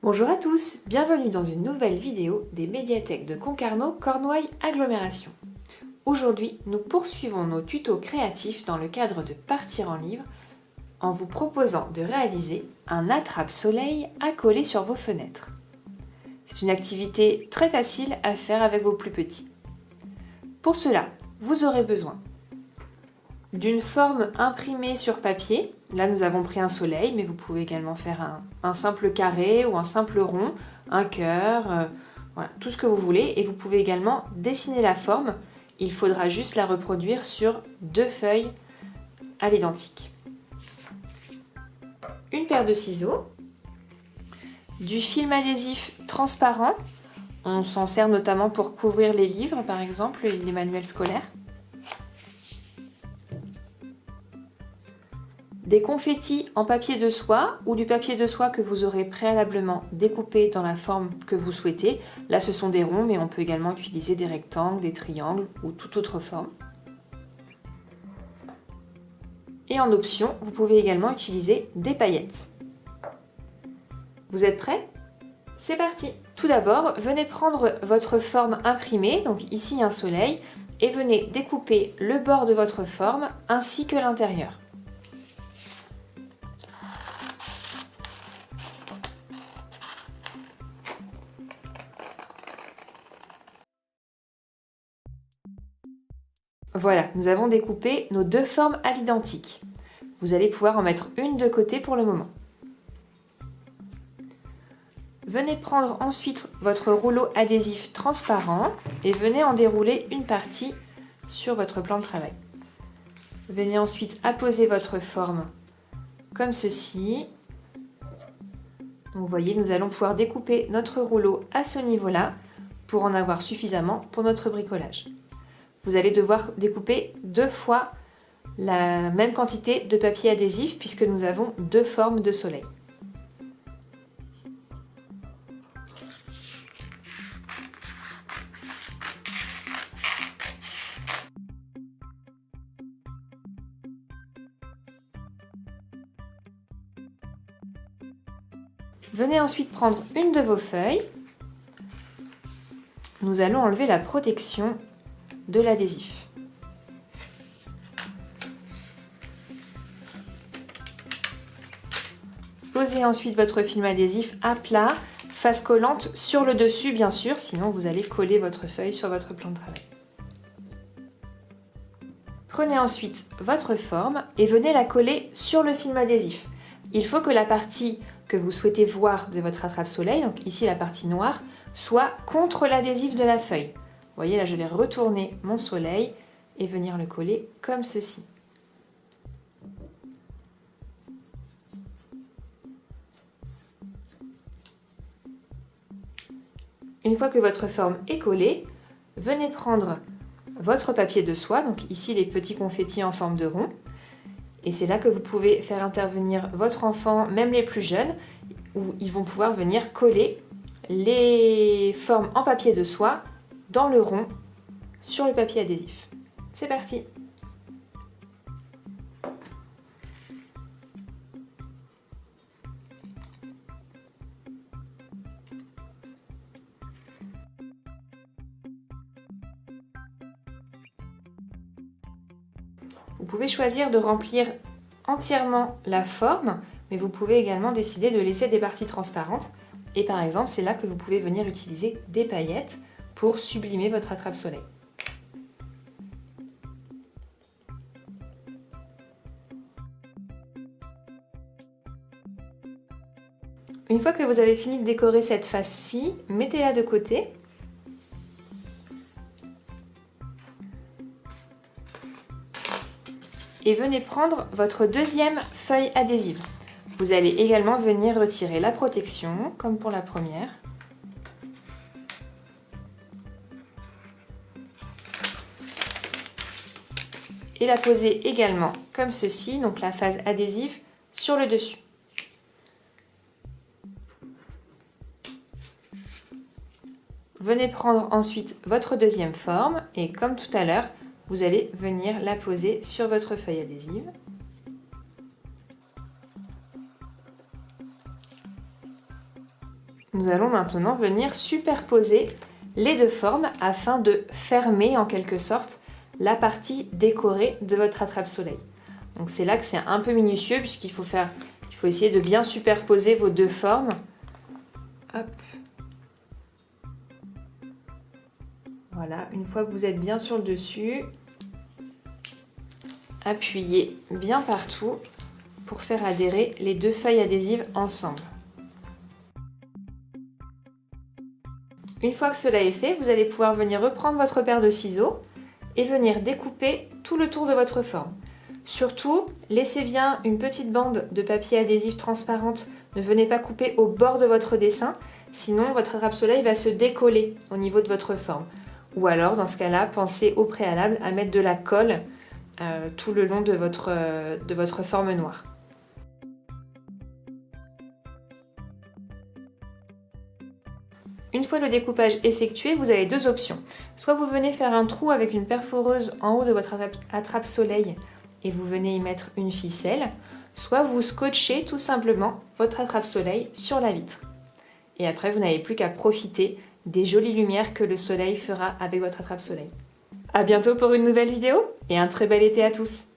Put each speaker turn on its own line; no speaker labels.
Bonjour à tous, bienvenue dans une nouvelle vidéo des médiathèques de Concarneau Cornouailles Agglomération. Aujourd'hui, nous poursuivons nos tutos créatifs dans le cadre de Partir en livre en vous proposant de réaliser un attrape-soleil à coller sur vos fenêtres. C'est une activité très facile à faire avec vos plus petits. Pour cela, vous aurez besoin d'une forme imprimée sur papier. Là, nous avons pris un soleil, mais vous pouvez également faire un simple carré ou un simple rond, un cœur, voilà, tout ce que vous voulez. Et vous pouvez également dessiner la forme. Il faudra juste la reproduire sur 2 feuilles à l'identique. Une paire de ciseaux, du film adhésif transparent. On s'en sert notamment pour couvrir les livres, par exemple, les manuels scolaires. Des confettis en papier de soie ou du papier de soie que vous aurez préalablement découpé dans la forme que vous souhaitez. Là, ce sont des ronds, mais on peut également utiliser des rectangles, des triangles ou toute autre forme. Et en option, vous pouvez également utiliser des paillettes. Vous êtes prêts? C'est parti! Tout d'abord, venez prendre votre forme imprimée, donc ici un soleil, et venez découper le bord de votre forme ainsi que l'intérieur. Voilà, nous avons découpé nos 2 formes à l'identique. Vous allez pouvoir en mettre une de côté pour le moment. Venez prendre ensuite votre rouleau adhésif transparent et venez en dérouler une partie sur votre plan de travail. Venez ensuite apposer votre forme comme ceci. Vous voyez, nous allons pouvoir découper notre rouleau à ce niveau-là pour en avoir suffisamment pour notre bricolage. Vous allez devoir découper 2 fois la même quantité de papier adhésif puisque nous avons 2 formes de soleil. Venez ensuite prendre une de vos feuilles. Nous allons enlever la protection de l'adhésif. Posez ensuite votre film adhésif à plat, face collante sur le dessus bien sûr, sinon vous allez coller votre feuille sur votre plan de travail. Prenez ensuite votre forme et venez la coller sur le film adhésif. Il faut que la partie que vous souhaitez voir de votre attrape-soleil, donc ici la partie noire, soit contre l'adhésif de la feuille. Vous voyez, là, je vais retourner mon soleil et venir le coller comme ceci. Une fois que votre forme est collée, venez prendre votre papier de soie, donc ici les petits confettis en forme de rond. Et c'est là que vous pouvez faire intervenir votre enfant, même les plus jeunes, où ils vont pouvoir venir coller les formes en papier de soie dans le rond sur le papier adhésif. C'est parti! Vous pouvez choisir de remplir entièrement la forme, mais vous pouvez également décider de laisser des parties transparentes. Et par exemple, c'est là que vous pouvez venir utiliser des paillettes pour sublimer votre attrape-soleil. Une fois que vous avez fini de décorer cette face-ci, mettez-la de côté. Et venez prendre votre deuxième feuille adhésive. Vous allez également venir retirer la protection, comme pour la première. Et la poser également comme ceci, donc la face adhésive sur le dessus. Venez prendre ensuite votre deuxième forme et comme tout à l'heure, vous allez venir la poser sur votre feuille adhésive. Nous allons maintenant venir superposer les deux formes afin de fermer en quelque sorte la partie décorée de votre attrape-soleil. Donc c'est là que c'est un peu minutieux puisqu'il faut essayer de bien superposer vos deux formes. Hop. Voilà, une fois que vous êtes bien sur le dessus, appuyez bien partout pour faire adhérer les deux feuilles adhésives ensemble. Une fois que cela est fait, vous allez pouvoir venir reprendre votre paire de ciseaux et venir découper tout le tour de votre forme. Surtout, laissez bien une petite bande de papier adhésif transparente. Ne venez pas couper au bord de votre dessin, sinon votre attrape-soleil va se décoller au niveau de votre forme. Ou alors, dans ce cas-là, pensez au préalable à mettre de la colle tout le long de votre forme noire. Une fois le découpage effectué, vous avez deux options. Soit vous venez faire un trou avec une perforeuse en haut de votre attrape-soleil et vous venez y mettre une ficelle, soit vous scotchez tout simplement votre attrape-soleil sur la vitre. Et après, vous n'avez plus qu'à profiter des jolies lumières que le soleil fera avec votre attrape-soleil. À bientôt pour une nouvelle vidéo et un très bel été à tous!